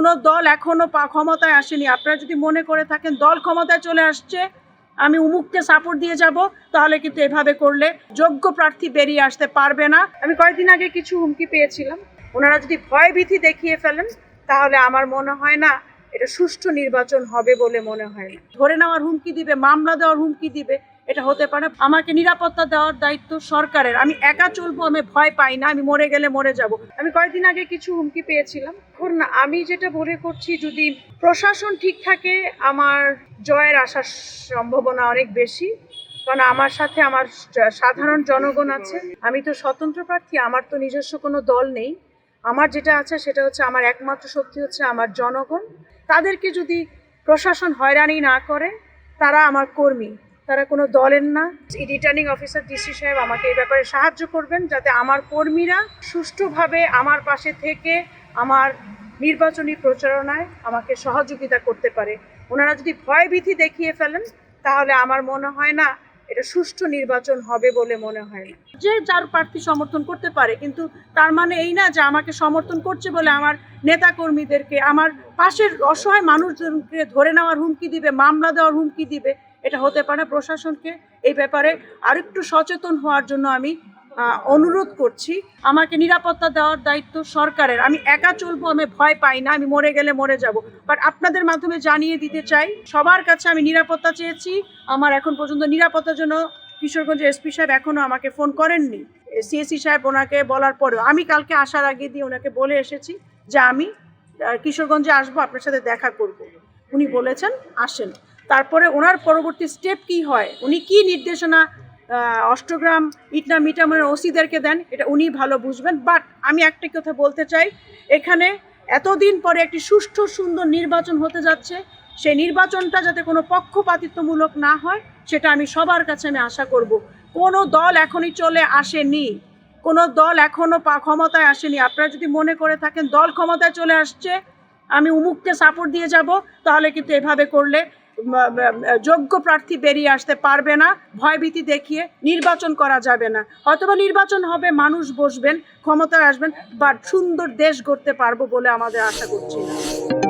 কোনো দল এখনো ক্ষমতায় আসেনি। আপনারা যদি মনে করে থাকেন দল ক্ষমতায় চলে আসছে, আমি উমুককে সাপোর্ট দিয়ে যাব, তাহলে কিন্তু এভাবে করলে যোগ্য প্রার্থী বেরিয়ে আসতে পারবে না। আমি কয়েকদিন আগে কিছু হুমকি পেয়েছিলাম। ওনারা যদি ভয়ভীতি দেখিয়ে ফেলেন, তাহলে আমার মনে হয় না এটা সুষ্ঠু নির্বাচন হবে বলে মনে হয় না। ধরে নেওয়ার হুমকি দিবে, মামলা দেওয়ার হুমকি দিবে, এটা হতে পারে। আমাকে নিরাপত্তা দেওয়ার দায়িত্ব সরকারের। আমি একা চলবো, আমি ভয় পাই না, আমি মরে গেলে মরে যাব। আমি কয়েকদিন আগে কিছু হুমকি পেয়েছিলাম। এখন আমি যেটা মনে করছি, যদি প্রশাসন ঠিক থাকে, আমার জয়ের আসার সম্ভাবনা অনেক বেশি। কারণ আমার সাথে আমার সাধারণ জনগণ আছে। আমি তো স্বতন্ত্র প্রার্থী, আমার তো নিজস্ব কোনো দল নেই। আমার যেটা আছে সেটা হচ্ছে, আমার একমাত্র শক্তি হচ্ছে আমার জনগণ। তাদেরকে যদি প্রশাসন হয়রানি না করে, তারা আমার কর্মী, তারা কোনো দলের না। রিটার্নিং অফিসার ডিসি সাহেব আমাকে এই ব্যাপারে সাহায্য করবেন, যাতে আমার কর্মীরা সুষ্ঠুভাবে আমার পাশে থেকে আমার নির্বাচনী প্রচারণায় আমাকে সহযোগিতা করতে পারে। ওনারা যদি ভয়ভীতি দেখিয়ে ফেলেন, তাহলে আমার মনে হয় না এটা সুষ্ঠু নির্বাচন হবে বলে মনে হয় না। যে যার প্রার্থী সমর্থন করতে পারে, কিন্তু তার মানে এই না যে আমাকে সমর্থন করছে বলে আমার নেতা কর্মীদেরকে, আমার পাশের অসহায় মানুষজনকে ধরে নেওয়ার হুমকি দিবে, মামলা দেওয়ার হুমকি দিবে, এটা হতে পারে। প্রশাসনকে এই ব্যাপারে আরেকটু সচেতন হওয়ার জন্য আমি অনুরোধ করছি। আমাকে নিরাপত্তা দেওয়ার দায়িত্ব সরকারের। আমি একা চলবো, আমি ভয় পাই না, আমি মরে গেলে মরে যাব। বাট আপনাদের মাধ্যমে জানিয়ে দিতে চাই, সবার কাছে আমি নিরাপত্তা চেয়েছি। আমার এখন পর্যন্ত নিরাপত্তার জন্য কিশোরগঞ্জের এসপি সাহেব এখনও আমাকে ফোন করেননি। সিএসি সাহেব ওনাকে বলার পরেও আমি কালকে আসার আগে দিয়ে ওনাকে বলে এসেছি যে আমি কিশোরগঞ্জে আসবো, আপনার সাথে দেখা করব। উনি বলেছেন আসেন। তারপরে ওনার পরবর্তী স্টেপ কি হয়, উনি কি নির্দেশনা অষ্টগ্রাম ইটনা মিটামের ওসিদেরকে দেন, এটা উনি ভালো বুঝবেন। বাট আমি একটা কথা বলতে চাই, এখানে এতদিন পরে একটি সুষ্ঠু সুন্দর নির্বাচন হতে যাচ্ছে। সেই নির্বাচনটা যাতে কোনো পক্ষপাতিত্বমূলক না হয়, সেটা আমি সবার কাছে আমি আশা করব। কোনো দল এখনই চলে আসেনি, কোনো দল এখনও ক্ষমতায় আসেনি। আপনারা যদি মনে করে থাকেন দল ক্ষমতায় চলে আসছে, আমি উমুককে সাপোর্ট দিয়ে যাব, তাহলে কিন্তু এভাবে করলে যোগ্য প্রার্থী বেরিয়ে আসতে পারবে না। ভয়ভীতি দেখিয়ে নির্বাচন করা যাবে না। হয়তোবা নির্বাচন হবে, মানুষ বসবেন, ক্ষমতায় আসবেন, বাট সুন্দর দেশ গড়তে পারবো বলে আমাদের আশা করছি না।